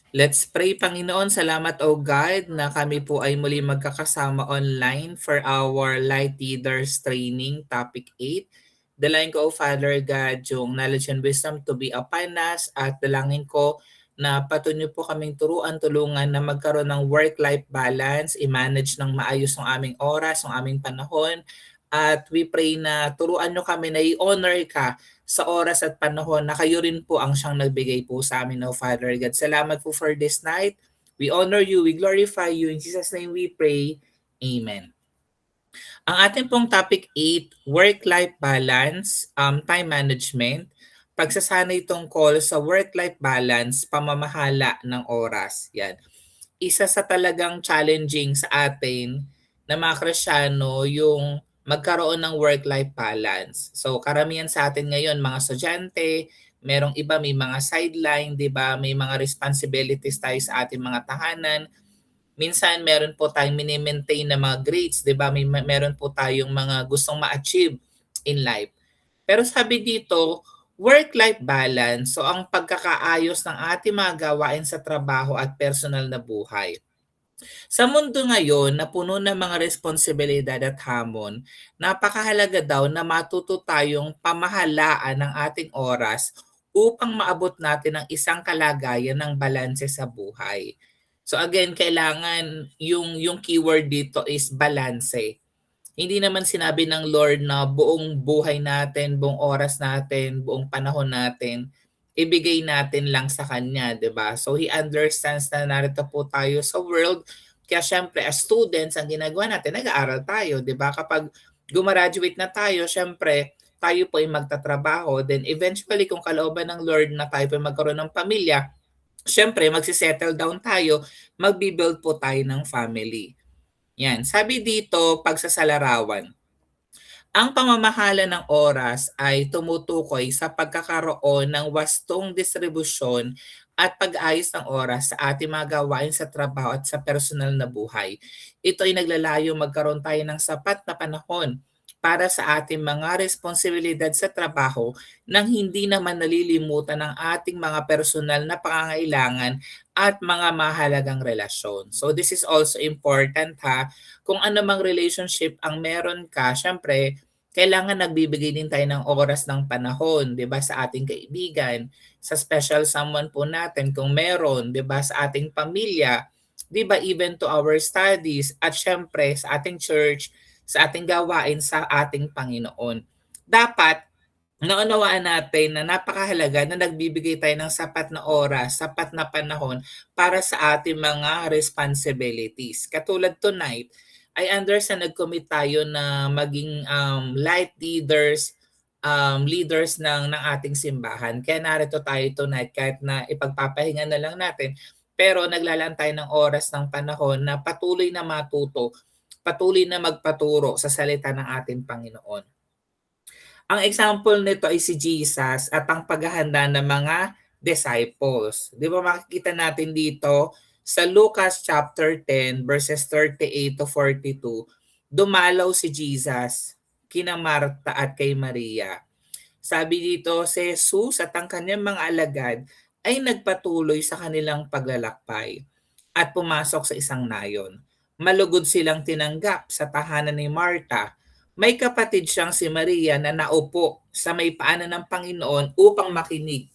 Let's pray. Panginoon, salamat o God na kami po ay muli magkakasama online for our Light Leaders Training Topic 8. Dalangin ko, O Father God, yung knowledge and wisdom to be upon us at dalangin ko na patuloy po kaming turuan, tulungan na magkaroon ng work-life balance, i-manage ng maayos ang aming oras, ang aming panahon. At we pray na turuan nyo kami na i-honor ka sa oras at panahon na kayo rin po ang siyang nagbigay po sa amin, O Father God. Salamat po for this night. We honor you, we glorify you. In Jesus' name we pray. Amen. Ang ating pong topic 8, work-life balance, time management. Pagsasanay tungkol sa work-life balance, pamamahala ng oras. Yan. Isa sa talagang challenging sa atin na mga Kristiyano yung magkaroon ng work-life balance. So karamihan sa atin ngayon, mga estudyante, merong iba may mga sideline, 'di ba? May mga responsibilities tayo sa ating mga tahanan. Minsan meron po tayong mini-maintain na mga grades, 'di ba? Meron po tayong mga gustong ma-achieve in life. Pero sabi dito, work-life balance, so ang pagkakaayos ng ating mga gawain sa trabaho at personal na buhay. Sa mundo ngayon na puno ng mga responsibilidad at hamon, napakahalaga daw na matuto tayong pamahalaan ng ating oras upang maabot natin ang isang kalagayan ng balanse sa buhay. So again, kailangan yung keyword dito is balanse. Hindi naman sinabi ng Lord na buong buhay natin, buong oras natin, buong panahon natin, ibigay natin lang sa Kanya, 'di ba? So He understands na narito po tayo sa world. Kaya syempre, as students, ang ginagawa natin, nag-aaral tayo, 'di ba? Kapag gumraduate na tayo, syempre, tayo po ay magtatrabaho. Then eventually, kung kalooban ng Lord na tayo po ay magkaroon ng pamilya, syempre, magsisettle down tayo, magbibuild po tayo ng family. Yan. Sabi dito, pagsasalarawan. Ang pamamahala ng oras ay tumutukoy sa pagkakaroon ng wastong distribusyon at pag-ayos ng oras sa ating mga gawain sa trabaho at sa personal na buhay. Ito ay naglalayo magkaroon tayo ng sapat na panahon para sa ating mga responsibilidad sa trabaho nang hindi naman nalilimutan ang ating mga personal na pangangailangan at mga mahalagang relasyon. So this is also important ha. Kung ano mang relationship ang meron ka, syempre kailangan nagbibigay din tayo ng oras ng panahon, 'di ba, sa ating kaibigan, sa special someone po natin kung meron, 'di ba, sa ating pamilya, 'di ba, even to our studies at syempre sa ating church, sa ating gawain sa ating Panginoon. Dapat naunawaan natin na napakahalaga na nagbibigay tayo ng sapat na oras, sapat na panahon para sa ating mga responsibilities. Katulad tonight, I understand nag-commit tayo na maging light leaders, leaders ng ating simbahan. Kaya narito tayo tonight kahit na ipagpapahinga na lang natin. Pero naglalaan tayo ng oras ng panahon na patuloy na matuto, patuloy na magpaturo sa salita ng ating Panginoon. Ang example nito ay si Jesus at ang paghahanda ng mga disciples. Di ba makikita natin dito sa Lucas chapter 10 verses 38 to 42, dumalaw si Jesus kina Marta at kay Maria. Sabi dito, si Jesus at ang kanyang mga alagad ay nagpatuloy sa kanilang paglalakbay at pumasok sa isang nayon. Malugod silang tinanggap sa tahanan ni Marta. May kapatid siyang si Maria na naupo sa may paanan ng Panginoon upang makinig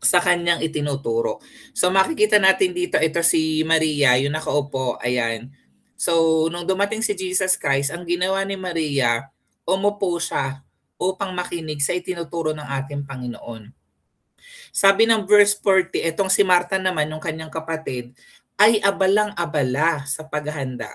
sa kanyang itinuturo. So makikita natin dito, ito si Maria, yung nakaupo, ayan. So nung dumating si Jesus Christ, ang ginawa ni Maria, umupo siya upang makinig sa itinuturo ng ating Panginoon. Sabi ng verse 40, itong si Martha naman, yung kanyang kapatid, ay abalang-abala sa paghahanda.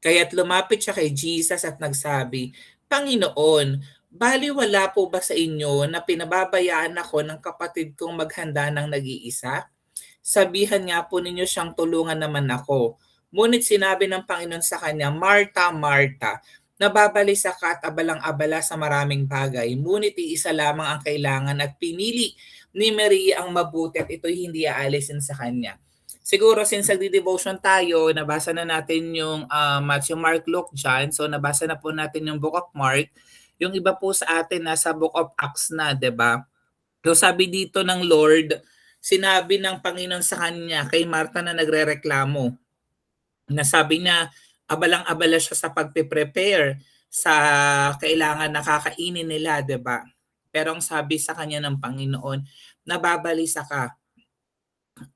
Kaya't lumapit siya kay Jesus at nagsabi, Panginoon, baliwala po ba sa inyo na pinababayaan ako ng kapatid kong maghanda ng nag-iisa? Sabihan nga po ninyo siyang tulungan naman ako. Ngunit sinabi ng Panginoon sa kanya, Marta, Marta, nababalisa ka at abalang-abala sa maraming bagay, ngunit iisa lamang ang kailangan at pinili ni Maria ang mabuti at ito'y hindi aalisin sa kanya. Siguro since nagdi-devotion tayo, nabasa na natin yung Matthew, Mark, Luke, John. So nabasa na po natin yung Book of Mark. Yung iba po sa atin nasa Book of Acts na, 'di ba? So sabi dito ng Lord sinabi ng Panginoon sa kanya kay Martha na nagrereklamo, na sabi niya abalang-abala siya sa pagpe-prepare sa kailangan na kakainin nila, 'di ba? Pero ang sabi sa kanya ng Panginoon, nababalisa ka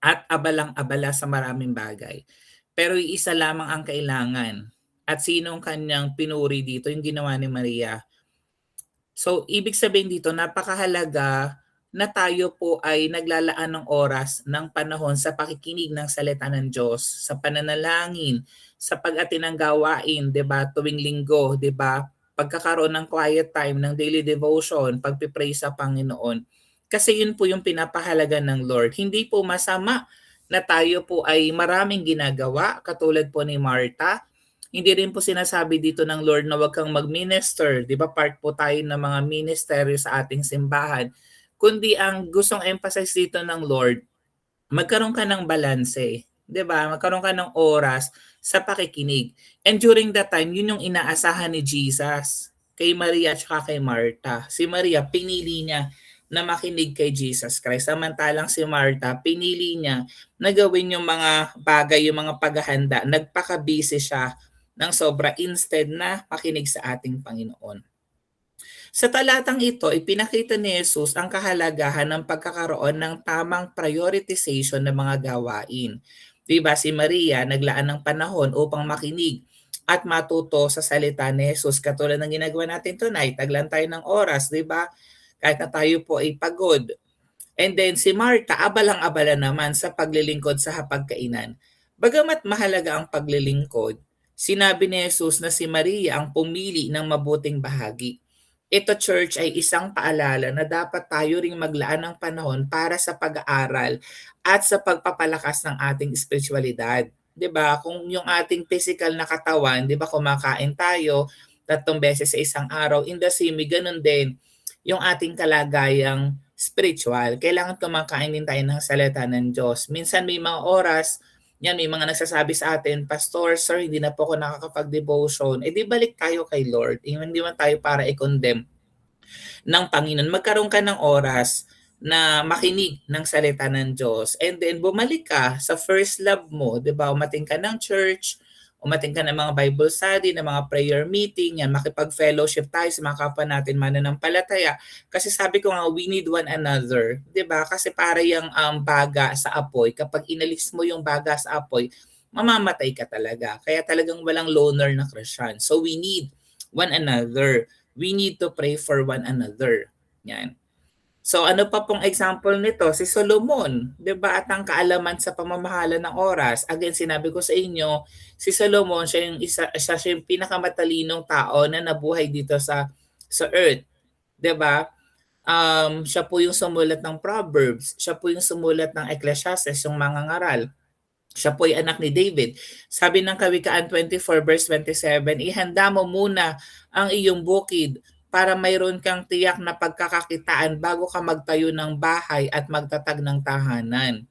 at abalang-abala sa maraming bagay. Pero iisa lamang ang kailangan. At sino ang kanyang pinuri dito? Yung ginawa ni Maria. So, ibig sabihin dito, napakahalaga na tayo po ay naglalaan ng oras, ng panahon sa pakikinig ng salita ng Diyos, sa pananalangin, sa pag-attend ng gawain, 'di ba? Tuwing linggo, 'di ba? Pagkakaroon ng quiet time, ng daily devotion, pagpipray sa Panginoon. Kasi yun po yung pinapahalaga ng Lord. Hindi po masama na tayo po ay maraming ginagawa, katulad po ni Martha. Hindi rin po sinasabi dito ng Lord na wag kang mag-minister. Di ba part po tayo ng mga ministeryo sa ating simbahan. Kundi ang gustong emphasize dito ng Lord, magkaroon ka ng balanse. Di ba? Magkaroon ka ng oras sa pakikinig. And during that time, yun yung inaasahan ni Jesus kay Maria at kay Martha. Si Maria, pinili niya na makinig kay Jesus Christ. Samantalang si Martha, pinili niya na gawin yung mga bagay, yung mga paghahanda. Nagpaka-busy siya ng sobra instead na makinig sa ating Panginoon. Sa talatang ito, ipinakita ni Jesus ang kahalagahan ng pagkakaroon ng tamang prioritization ng mga gawain. Diba si Maria naglaan ng panahon upang makinig at matuto sa salita ni Jesus katulad ng ginagawa natin tonight. Taglan tayo ng oras, di ba? Kahit na tayo po ay pagod. And then si Martha, abalang-abala naman sa paglilingkod sa hapagkainan. Bagamat mahalaga ang paglilingkod, sinabi ni Jesus na si Maria ang pumili ng mabuting bahagi. Ito church ay isang paalala na dapat tayo ring maglaan ng panahon para sa pag-aaral at sa pagpapalakas ng ating espiritualidad. 'Di ba? Kung yung ating physical na katawan, 'di ba, kumakain tayo 3 beses sa isang araw, in the same way, ganun din yung ating kalagayang spiritual. Kailangan kumakain din tayo ng salita ng Diyos. Minsan may mga oras, yan, may mga nagsasabi sa atin, Pastor, sir, hindi na po ako nakakapag-devotion. Di balik tayo kay Lord. Hindi man tayo para i-condemn ng Panginoon. Magkaroon ka ng oras na makinig ng salita ng Diyos. And then bumalik ka sa first love mo, 'di ba? Umating ka ng church, umating ka ng mga Bible study, ng mga prayer meeting, yan, makipag-fellowship tayo sa mga kapwa natin mananampalataya. Kasi sabi ko nga, we need one another, 'di ba? Kasi para yung baga sa apoy, kapag inalis mo yung baga sa apoy, mamamatay ka talaga. Kaya talagang walang loner na Christian. So we need one another. We need to pray for one another. Yan. So ano pa pong example nito? Si Solomon, 'di ba? At ang kaalaman sa pamamahala ng oras. Again, sinabi ko sa inyo, si Solomon siya yung pinakamatalinong tao na nabuhay dito sa earth, 'di ba? Siya po yung sumulat ng Proverbs, siya po yung sumulat ng Ecclesiastes, yung mga ngaral. Siya po ay anak ni David. Sabi ng Kawikaan 24 verse 27, ihanda mo muna ang iyong bukid para mayroon kang tiyak na pagkakakitaan bago ka magtayo ng bahay at magtatag ng tahanan.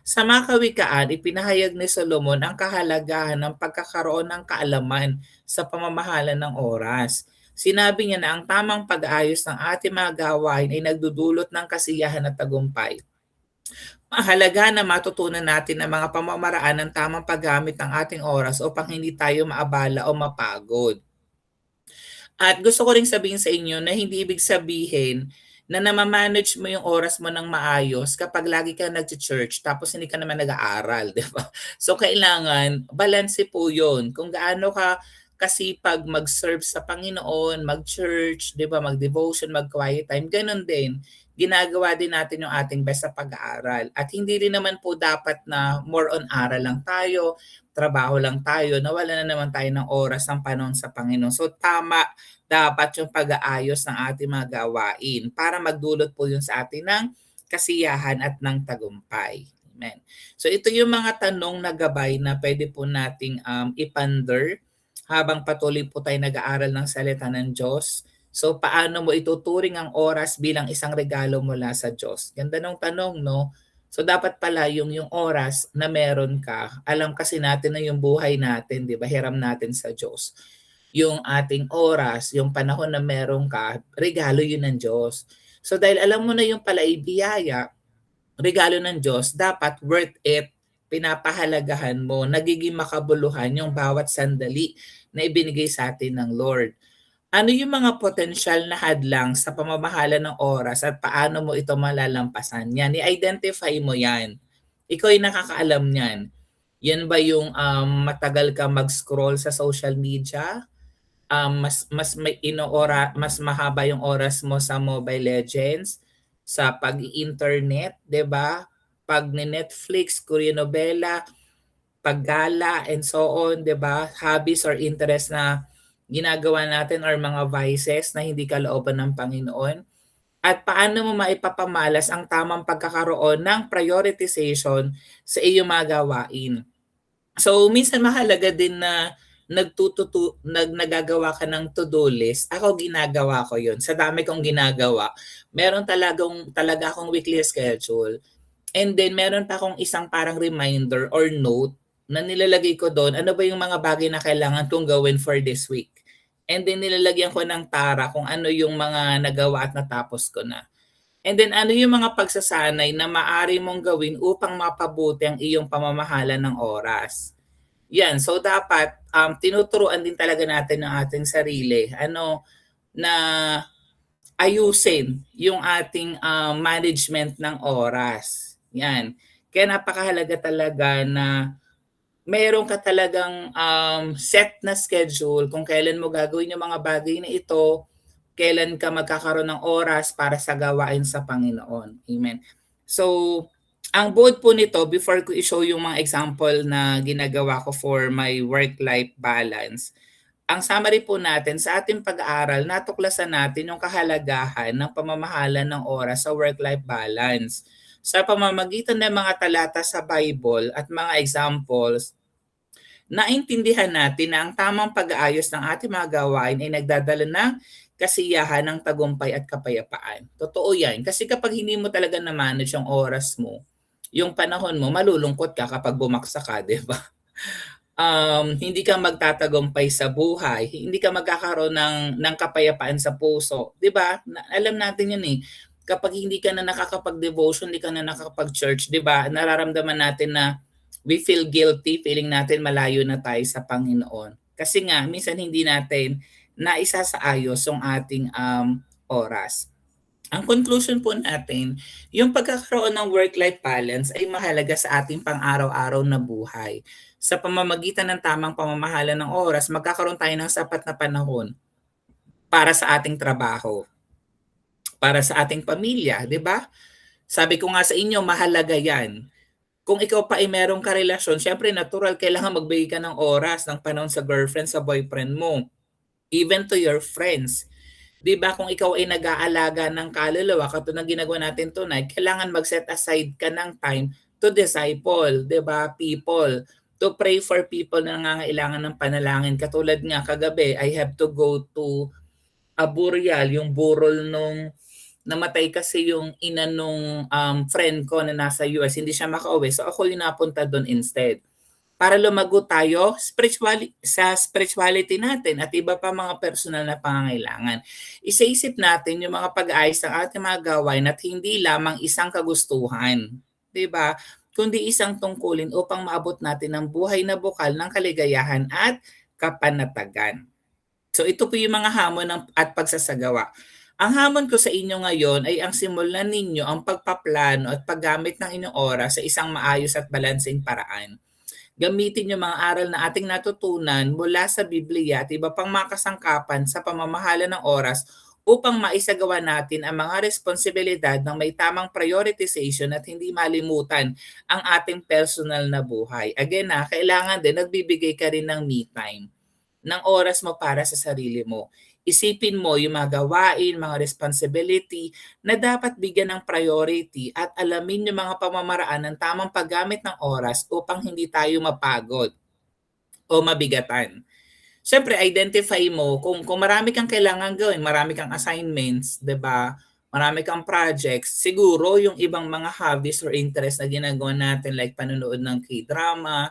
Sa mga kawikaan, ipinahayag ni Solomon ang kahalagahan ng pagkakaroon ng kaalaman sa pamamahala ng oras. Sinabi niya na ang tamang pag-aayos ng ating mga gawain ay nagdudulot ng kasiyahan at tagumpay. Mahalaga na matutunan natin ang mga pamamaraan ng tamang paggamit ng ating oras upang hindi tayo maabala o mapagod. At gusto ko ring sabihin sa inyo na hindi ibig sabihin na namamanage mo yung oras mo ng maayos kapag lagi ka nag-church tapos hindi ka naman nag-aaral, di ba? So kailangan, balanse po yun. Kung gaano ka kasipag mag-serve sa Panginoon, mag-church, di ba, mag-devotion, mag-quiet time, ganun din. Ginagawa din natin yung ating best sa pag-aaral. At hindi rin naman po dapat na more on aral lang tayo, trabaho lang tayo, nawala na naman tayo ng oras ng panahon sa Panginoon. So tama dapat yung pag-aayos ng ating mga gawain para magdulot po yun sa atin ng kasiyahan at ng tagumpay. Amen. So ito yung mga tanong na gabay na pwede po nating iponder habang patuloy po tayo nag-aaral ng salita ng Diyos. So paano mo ituturing ang oras bilang isang regalo mula sa Diyos? Ganda ng tanong, no? So dapat pala yung oras na meron ka, alam kasi natin na yung buhay natin, 'di ba? Hiram natin sa Diyos. Yung ating oras, yung panahon na meron ka, regalo yun ng Diyos. So dahil alam mo na yung pala ay biyaya, regalo ng Diyos, dapat worth it, pinapahalagahan mo, nagiging makabuluhan yung bawat sandali na ibinigay sa atin ng Lord. Ano yung mga potensyal na hadlang sa pamamahala ng oras at paano mo ito malalampasan? Yan, i-identify mo yan. Ikaw ay nakakaalam niyan. Yan ba yung matagal ka mag-scroll sa social media? Mas mahaba yung oras mo sa Mobile Legends, sa pag-internet, 'di ba? Pag ni Netflix, Korean novela, paggala and so on, 'di ba? Hobbies or interest na ginagawa natin or mga vices na hindi kalooban ng Panginoon. At paano mo maipapamalas ang tamang pagkakaroon ng prioritization sa iyong mga gawain. So, minsan mahalaga din na nagagawa ka ng to-do list. Ako ginagawa ko 'yun. Sa dami kong ginagawa, meron talaga akong weekly schedule. And then meron pa akong isang parang reminder or note na nilalagay ko doon, ano ba yung mga bagay na kailangan kong gawin for this week. And then nilalagyan ko ng tara kung ano yung mga nagawa at natapos ko na. And then ano yung mga pagsasanay na maaari mong gawin upang mapabuti ang iyong pamamahala ng oras. Yan, so dapat tinuturuan din talaga natin ng ating sarili na ayusin yung ating management ng oras. Yan. Kaya napakahalaga talaga na meron ka talagang set na schedule kung kailan mo gagawin yung mga bagay na ito, kailan ka magkakaroon ng oras para sa gawain sa Panginoon. Amen. So, ang buod po nito, before ko i-show yung mga example na ginagawa ko for my work-life balance, ang summary po natin sa ating pag-aaral, natuklasan natin yung kahalagahan ng pamamahala ng oras sa work-life balance. Sa pamamagitan ng mga talata sa Bible at mga examples, naintindihan natin na ang tamang pag-aayos ng ating mga gawain ay nagdadala ng kasiyahan ng tagumpay at kapayapaan. Totoo yan. Kasi kapag hindi mo talaga na-manage yung oras mo, yung panahon mo, malulungkot ka kapag bumaksa ka, di ba? Hindi ka magtatagumpay sa buhay, hindi ka magkakaroon ng kapayapaan sa puso. Di ba? Alam natin yun eh. Kapag hindi ka na nakakapag-devotion, hindi ka na nakakapag-church, di ba? Nararamdaman natin na we feel guilty, feeling natin malayo na tayo sa Panginoon. Kasi nga, minsan hindi natin naisasaayos yung ating oras. Ang conclusion po natin, yung pagkakaroon ng work-life balance ay mahalaga sa ating pang-araw-araw na buhay. Sa pamamagitan ng tamang pamamahala ng oras, magkakaroon tayo ng sapat na panahon para sa ating trabaho, para sa ating pamilya, di ba? Sabi ko nga sa inyo, mahalaga yan. Kung ikaw pa ay merong karelasyon, syempre natural, kailangan magbigay ka ng oras, ng panahon sa girlfriend, sa boyfriend mo, even to your friends. 'Di ba kung ikaw ay nag-aalaga ng kaluluwa, katulad ng ginagawa natin tonight, kailangan mag-set aside ka ng time to disciple, 'di ba, people, to pray for people na nangangailangan ng panalangin. Katulad nga kagabi, I have to go to a burial, yung burol nung namatay kasi yung ina nung friend ko na nasa US, hindi siya makauwi. So ako yung napunta doon instead. Para lumago tayo sa spirituality natin at iba pa mga personal na pangangailangan. Isaisip natin yung mga pag-aayos ng ating mga gawain at hindi lamang isang kagustuhan. 'Di ba? Kundi isang tungkulin upang maabot natin ang buhay na bukal ng kaligayahan at kapanatagan. So ito po yung mga hamon at pagsasagawa. Ang hamon ko sa inyo ngayon ay ang simulan ninyo ang pagpaplano at paggamit ng inyong oras sa isang maayos at balanseng paraan. Gamitin yung mga aral na ating natutunan mula sa Biblia at iba pang mga kasangkapan sa pamamahala ng oras upang maisagawa natin ang mga responsibilidad ng may tamang prioritization at hindi malimutan ang ating personal na buhay. Again kailangan din nagbibigay ka rin ng me time, ng oras mo para sa sarili mo. Isipin mo yung mga gawain, mga responsibility na dapat bigyan ng priority at alamin yung mga pamamaraan ng tamang paggamit ng oras upang hindi tayo mapagod o mabigatan. Siyempre, identify mo kung marami kang kailangan gawin, marami kang assignments, 'di ba? Marami kang projects. Siguro yung ibang mga hobbies or interests na ginagawa natin like panonood ng K-drama,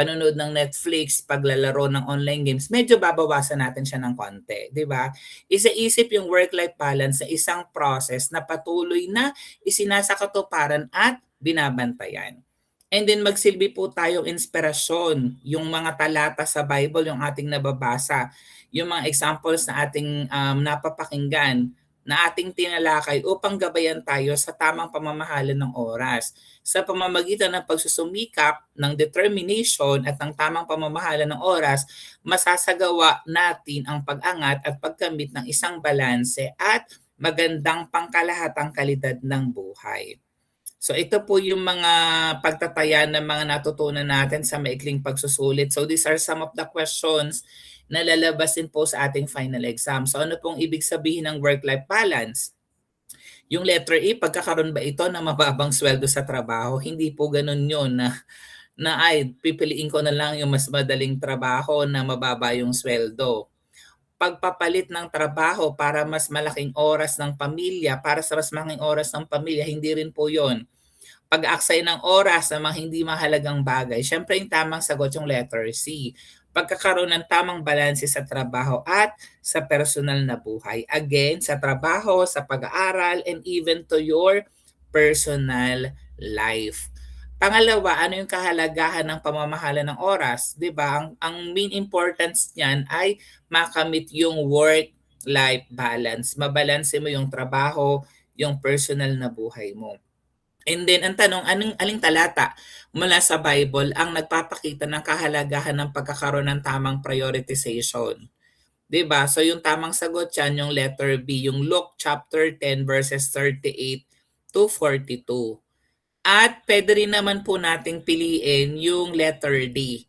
panonood ng Netflix, paglalaro ng online games, medyo babawasan natin siya ng konti, 'di ba? Isa-isip yung work-life balance sa isang process na patuloy na isinasakatuparan at binabantayan. And then magsilbi po tayong inspirasyon, yung mga talata sa Bible, yung ating nababasa, yung mga examples na ating napapakinggan, na ating tinalakay upang gabayan tayo sa tamang pamamahala ng oras. Sa pamamagitan ng pagsusumikap, ng determination at ng tamang pamamahala ng oras, masasagawa natin ang pag-angat at pagkamit ng isang balanse at magandang pangkalahatang kalidad ng buhay. So ito po yung mga pagtataya ng mga natutunan natin sa maikling pagsusulit. So these are some of the questions na lalabasin po sa ating final exam. So ano pong ibig sabihin ng work-life balance? Yung letter A, pagkakaroon ba ito ng mababang sweldo sa trabaho? Hindi po ganun yun na ay pipiliin ko na lang yung mas madaling trabaho na mababa yung sweldo. Pagpapalit ng trabaho para mas malaking oras ng pamilya, para sa mas malaking oras ng pamilya, hindi rin po yon. Pag-aaksaya ng oras sa mga hindi mahalagang bagay, syempre yung tamang sagot yung letter C. Pagkakaroon ng tamang balanse sa trabaho at sa personal na buhay. Again, sa trabaho, sa pag-aaral, and even to your personal life. Pangalawa, ano yung kahalagahan ng pamamahala ng oras? 'Di ba? Ang main importance niyan ay makamit yung work-life balance. Mabalanse mo yung trabaho, yung personal na buhay mo. And then ang tanong, aling talata mula sa Bible ang nagpapakita ng kahalagahan ng pagkakaroon ng tamang prioritization? 'Di ba? So yung tamang sagot diyan yung letter B, yung Luke chapter 10 verses 38 to 42. At puwede rin naman po nating piliin yung letter D,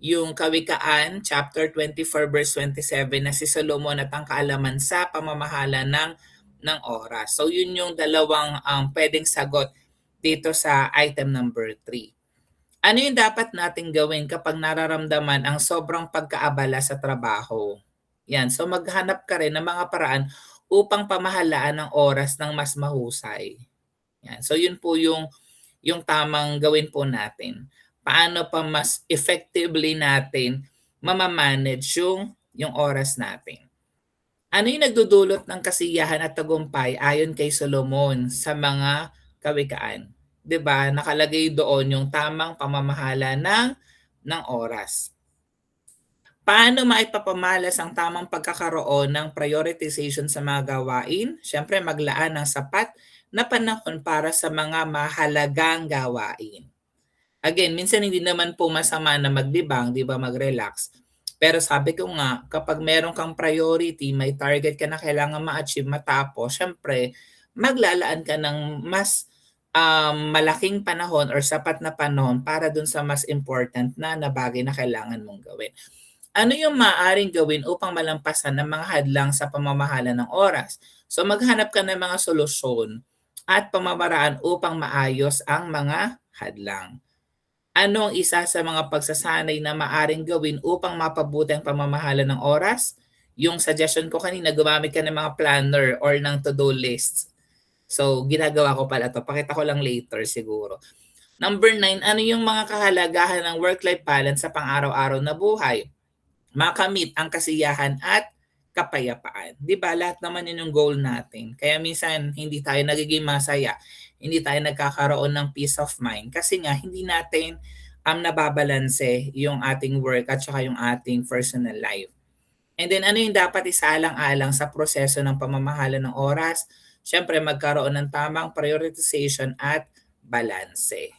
yung Kawikaan chapter 24 verse 27 na si Solomon at ang kaalaman sa pamamahala ng oras. So yun yung dalawang puwedeng sagot dito sa item number 3. Ano yung dapat nating gawin kapag nararamdaman ang sobrang pagkaabala sa trabaho? Yan, so maghanap ka rin ng mga paraan upang pamahalaan ang oras ng mas mahusay. Yan. So yun po yung tamang gawin po natin. Paano pa mas effectively natin mamamanage yung oras natin. Ano yung nagdudulot ng kasiyahan at tagumpay ayon kay Solomon sa mga kawikaan? 'Di ba? Nakalagay doon yung tamang pamamahala ng oras. Paano maipapamalas ang tamang pagkakaroon ng prioritization sa mga gawain? Siyempre maglaan ng sapat na panahon para sa mga mahalagang gawain. Again, minsan hindi naman po masama na maglibang, 'di ba, mag-relax. Pero sabi ko nga, kapag meron kang priority, may target ka na kailangan ma-achieve, matapos, siyempre maglalaan ka ng mas malaking panahon or sapat na panahon para dun sa mas important na bagay na kailangan mong gawin. Ano yung maaaring gawin upang malampasan ang mga hadlang sa pamamahala ng oras? So maghanap ka ng mga solusyon at pamamaraan upang maayos ang mga hadlang. Ano ang isa sa mga pagsasanay na maaring gawin upang mapabuti ang pamamahala ng oras? Yung suggestion ko kanina, gumamit ka ng mga planner or ng to-do list. So, ginagawa ko pala 'to. Pakita ko lang later siguro. Number 9, ano yung mga kahalagahan ng work-life balance sa pang-araw-araw na buhay? Makamit ang kasiyahan at kapayapaan. 'Di ba lahat naman 'yun yung goal natin. Kaya minsan hindi tayo nagiging masaya, hindi tayo nagkakaroon ng peace of mind kasi nga hindi natin nababalanse yung ating work at saka yung ating personal life. And then ano yung dapat isaalang-alang sa proseso ng pamamahala ng oras? Siyempre magkaroon ng tamang prioritization at balanse.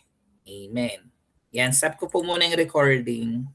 Amen. Yan, stop ko po muna yung recording.